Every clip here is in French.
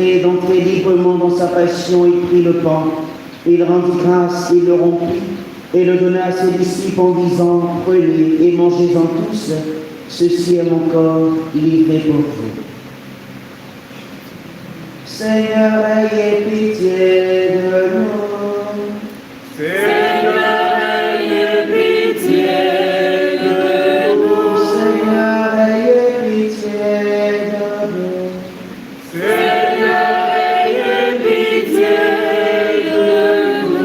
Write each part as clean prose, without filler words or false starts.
Et d'entrer librement dans sa passion, il prit le pain, il rendit grâce, il le rompit, et le donna à ses disciples en disant, prenez et mangez-en tous, ceci est mon corps livré pour vous. Seigneur, ayez pitié de nous. Seigneur, ayez pitié de nous. Seigneur, ayez pitié de nous. Seigneur, ayez pitié de nous.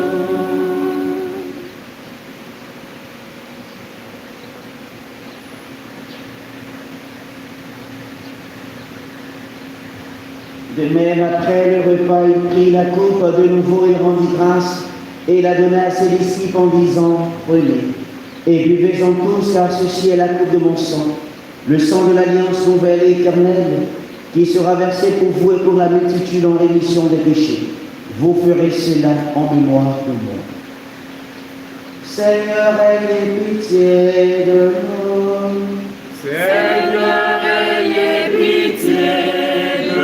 De même, après le repas, il prit la coupe de nouveau et rendit grâce, et la donna à ses disciples en disant, prenez, et buvez-en tous, car ceci est la coupe de mon sang, le sang de l'alliance nouvelle et éternelle, qui sera versé pour vous et pour la multitude en rémission des péchés. Vous ferez cela en mémoire de moi. Seigneur, ayez pitié de nous. Seigneur, ayez pitié de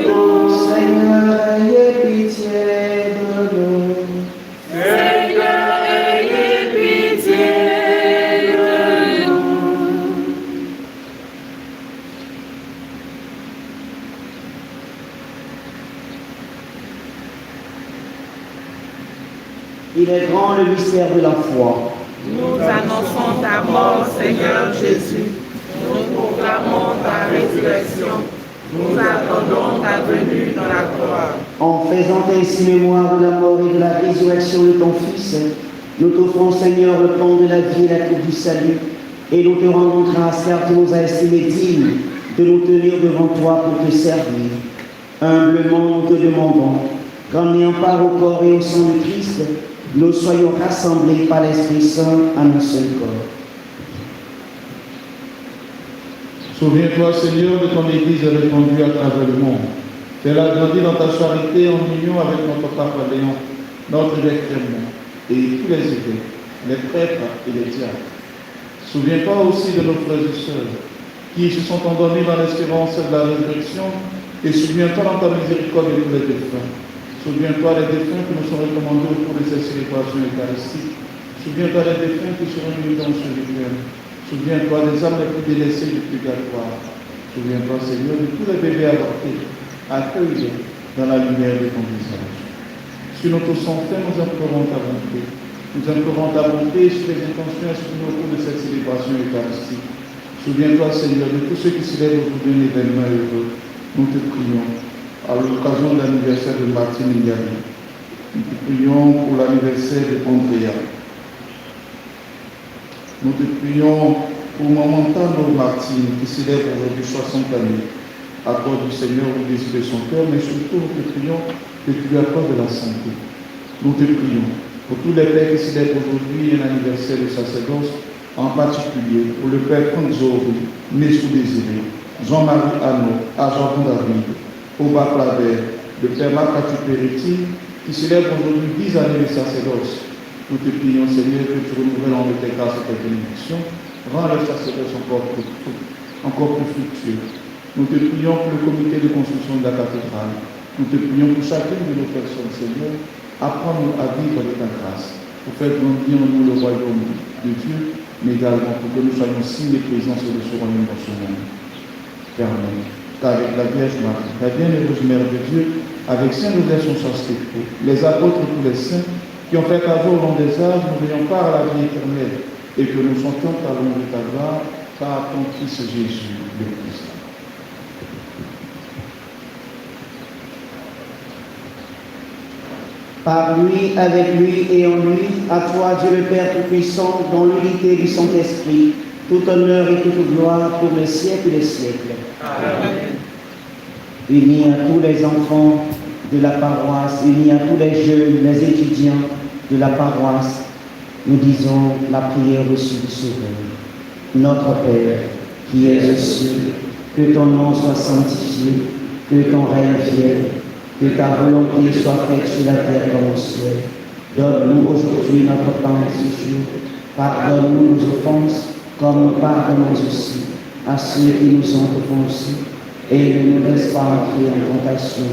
nous. Seigneur, ayez pitié de nous. Seigneur, ayez pitié de nous. Il est grand le mystère de la foi. Nous annonçons ta mort, Seigneur Jésus. Nous proclamons ta résurrection. Nous attendons ta venue dans la gloire. En faisant ainsi mémoire de la mort et de la résurrection de ton Fils, nous t'offrons, Seigneur, le pain de la vie et la coupe du salut, et nous te rendons grâce car tu nous as estimés dignes de nous tenir devant toi pour te servir. Humblement, nous te demandons qu'en ayant part au corps et au sang de Christ, nous soyons rassemblés par l'Esprit Saint en un seul corps. Souviens-toi, Seigneur, de ton Église répandue à travers le monde. Fais-la grandir dans ta charité en union avec notre Papa Léon, notre évêque Clément, et tous les évêques, les prêtres et les diacres. Souviens-toi aussi de nos frères et sœurs qui se sont endormis dans l'espérance de la résurrection, et souviens-toi dans ta miséricorde de tous les défunts. Souviens-toi des défunts qui nous sont recommandés au cours de ces célébrations eucharistiques. Souviens-toi des défunts qui seront unis dans ce rituel. Souviens-toi des âmes les plus délaissées du purgatoire. Souviens-toi, Seigneur, de tous les bébés avortés, accueillis dans la lumière de ton visage. Sur notre sang fait, nous implorons ta bonté. Nous implorons ta bonté sur les intentions exprimées au cours de cette célébration eucharistique. Souviens-toi, Seigneur, de tous ceux qui célèbrent aujourd'hui un événement heureux. Nous te prions à l'occasion de l'anniversaire de Martine Ngali. Nous te prions pour l'anniversaire de Andrea. Nous te prions pour Maman Tano Martine qui célèbre aujourd'hui 60 années. Accorde du Seigneur au désir de son cœur, mais surtout nous te prions que tu lui accordes de la santé. Nous te prions pour tous les pères qui célèbrent aujourd'hui un anniversaire de sacerdoce, en particulier pour le père Konzori, né sous désiré, Jean-Marie Hano, Argenton David, Oba Claver, le père Makati Peretti, qui célèbre aujourd'hui 10 années de sacerdoce. Nous te prions, Seigneur, que tu renouvelles en tes grâces et tes bénédictions, rends le sacerdoce encore plus fructueux. Nous te prions pour le comité de construction de la cathédrale. Nous te prions pour chacune de nos personnes, Seigneur. Apprends-nous à vivre de ta grâce, pour faire grandir en nous le royaume de Dieu, mais également pour que nous soyons signes de présence de ce royaume dans ce monde. Permets qu'avec la Vierge Marie, la bienheureuse Mère de Dieu, avec Saint Joseph son chasteté, les apôtres et tous les saints qui ont fait ta voix au long des âges, nous ayons part à la vie éternelle et que nous chantions ta louange de ta gloire par ton Fils Jésus le Christ. Par lui, avec lui et en lui, à toi, Dieu le Père Tout-Puissant, dans l'unité du Saint-Esprit, tout honneur et toute gloire pour les siècles des siècles. Amen. Unis à tous les enfants de la paroisse, unis à tous les jeunes, les étudiants de la paroisse, nous disons la prière reçue du Sauveur. Notre Père, qui es aux cieux, que ton nom soit sanctifié, que ton règne vienne, que ta volonté soit faite sur la terre comme au ciel. Donne-nous aujourd'hui notre pain de ce jour. Pardonne-nous nos offenses, comme nous pardonnons aussi à ceux qui nous ont offensés. Et ne nous laisse pas entrer en tentation,